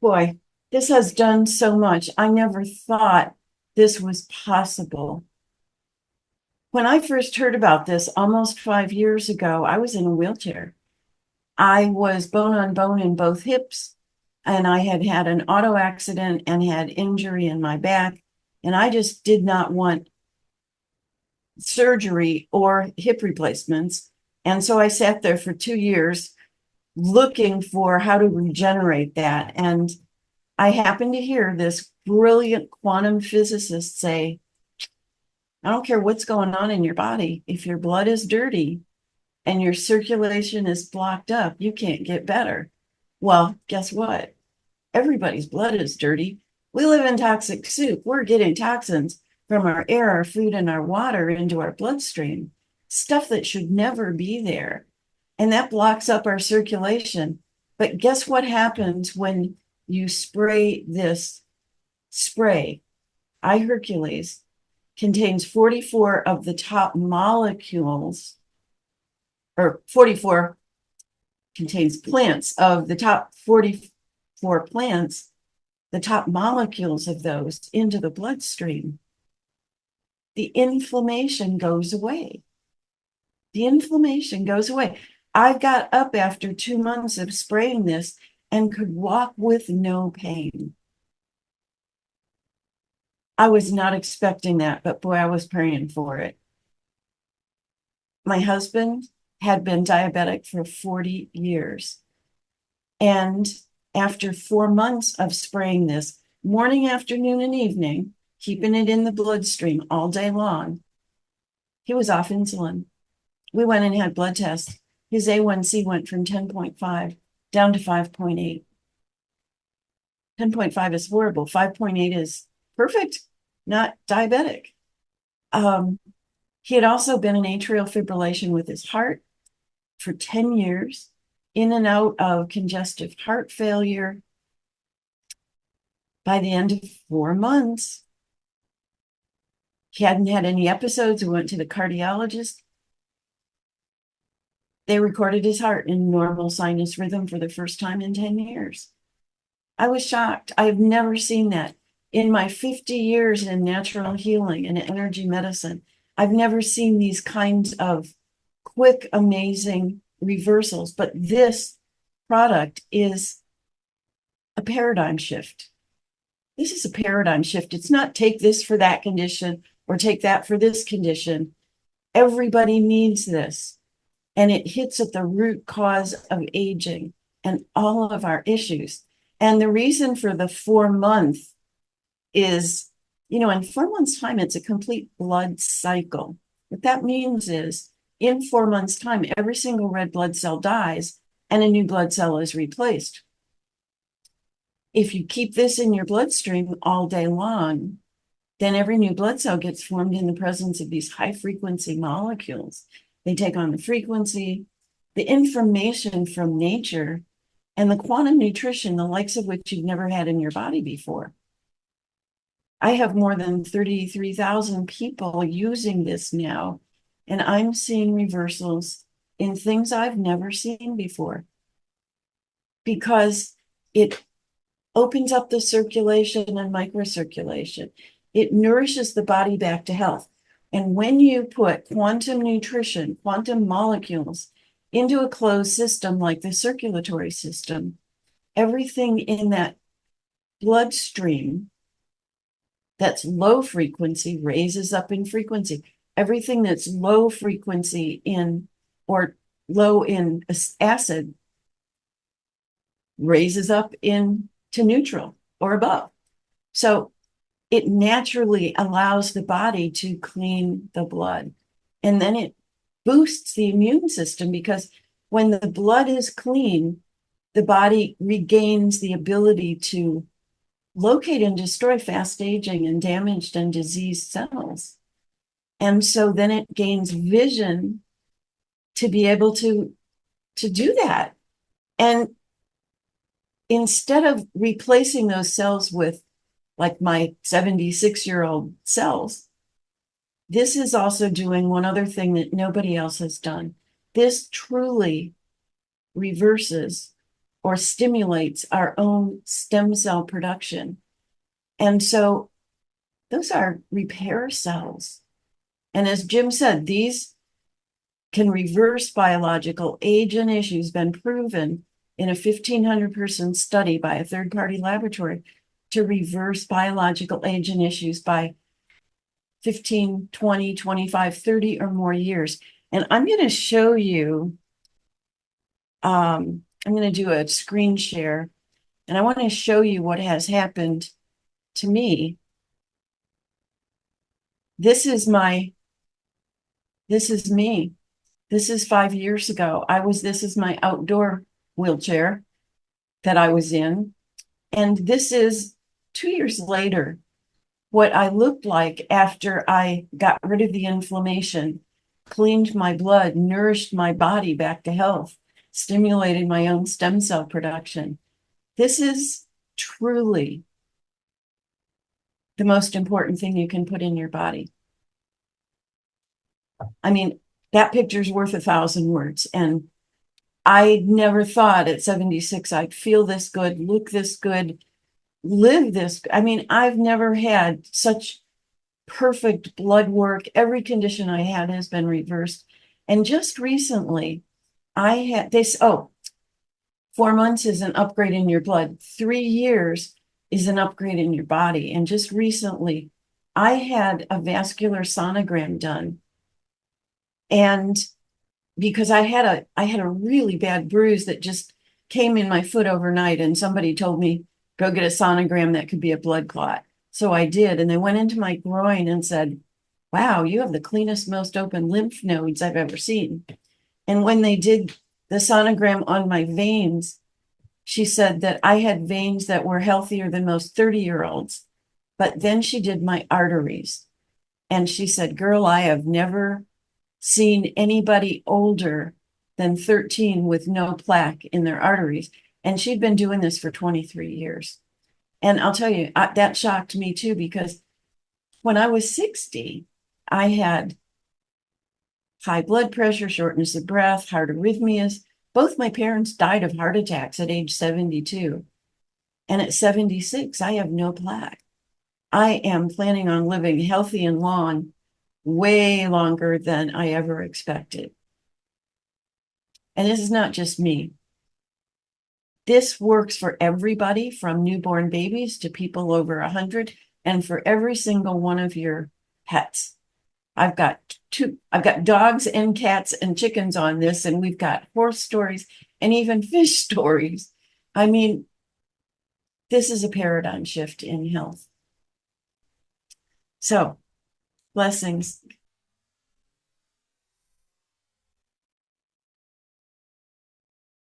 Boy, this has done so much. I never thought this was possible. When I first heard about this almost 5 years ago, I was in a wheelchair. I was bone on bone in both hips, and I had had an auto accident and had injury in my back. And I just did not want surgery or hip replacements. And so I sat there for 2 years looking for how to regenerate that. And I happened to hear this brilliant quantum physicist say, I don't care what's going on in your body. If your blood is dirty and your circulation is blocked up, you can't get better. Well, guess what? Everybody's blood is dirty. We live in toxic soup. We're getting toxins from our air, our food, and our water into our bloodstream, stuff that should never be there. And that blocks up our circulation. But guess what happens when you spray this spray? I Hercules contains 44 of the top molecules, or 44 contains plants of the top 44 plants, the top molecules of those into the bloodstream. The inflammation goes away. The inflammation goes away. I got up after 2 months of spraying this and could walk with no pain. I was not expecting that, but boy, I was praying for it. My husband had been diabetic for 40 years. And after 4 months of spraying this morning, afternoon, and evening, keeping it in the bloodstream all day long, he was off insulin. We went and had blood tests. His A1C went from 10.5 down to 5.8. 10.5 is horrible. 5.8 is perfect, not diabetic. He had also been in atrial fibrillation with his heart for 10 years, in and out of congestive heart failure. By the end of 4 months, he hadn't had any episodes. We went to the cardiologist. They recorded his heart in normal sinus rhythm for the first time in 10 years. I was shocked. I have never seen that. In my 50 years in natural healing and energy medicine, I've never seen these kinds of quick, amazing reversals. But this product is a paradigm shift. This is a paradigm shift. It's not take this for that condition or take that for this condition. Everybody needs this. And it hits at the root cause of aging and all of our issues. And the reason for the 4 month is, in 4 months' time, it's a complete blood cycle. What that means is in 4 months' time, every single red blood cell dies and a new blood cell is replaced. If you keep this in your bloodstream all day long, then every new blood cell gets formed in the presence of these high frequency molecules. They take on the frequency, the information from nature, and the quantum nutrition, the likes of which you've never had in your body before. I have more than 33,000 people using this now, and I'm seeing reversals in things I've never seen before because it opens up the circulation and microcirculation. It nourishes the body back to health. And when you put quantum nutrition, quantum molecules into a closed system like the circulatory system, everything in that bloodstream that's low frequency raises up in frequency. Everything that's low frequency in or low in acid raises up into neutral or above. So it naturally allows the body to clean the blood. And then it boosts the immune system because when the blood is clean, the body regains the ability to locate and destroy fast aging and damaged and diseased cells. And so then it gains vision to be able to do that. And instead of replacing those cells with like my 76-year-old cells, this is also doing one other thing that nobody else has done. This truly reverses or stimulates our own stem cell production. And so those are repair cells. And as Jim said, these can reverse biological age and issues, been proven in a 1,500 person study by a third party laboratory to reverse biological age and issues by 15, 20, 25, 30 or more years. And I'm going to show you, I'm going to do a screen share, and I want to show you what has happened to me. This is me. This is 5 years ago. This is my outdoor wheelchair that I was in. And this is 2 years later, what I looked like after I got rid of the inflammation, cleaned my blood, nourished my body back to health, stimulated my own stem cell production. This is truly the most important thing you can put in your body. I mean, that picture's worth 1,000 words. And I never thought at 76 I'd feel this good, look this good, live this. I mean, I've never had such perfect blood work. Every condition I had has been reversed. And just recently, I had this. 4 months is an upgrade in your blood. 3 years is an upgrade in your body. And just recently, I had a vascular sonogram done. And because I had a really bad bruise that just came in my foot overnight, and somebody told me, go get a sonogram, that could be a blood clot. So I did, and they went into my groin and said, wow, you have the cleanest, most open lymph nodes I've ever seen. And when they did the sonogram on my veins, she said that I had veins that were healthier than most 30-year-olds. But then she did my arteries, and she said, girl, I have never seen anybody older than 13 with no plaque in their arteries. And she'd been doing this for 23 years. And I'll tell you, that shocked me too, because when I was 60, I had high blood pressure, shortness of breath, heart arrhythmias. Both my parents died of heart attacks at age 72. And at 76, I have no plaque. I am planning on living healthy and long, way longer than I ever expected. And this is not just me. This works for everybody from newborn babies to people over 100, and for every single one of your pets. I've got dogs and cats and chickens on this, and we've got horse stories and even fish stories. I mean, this is a paradigm shift in health. So, blessings.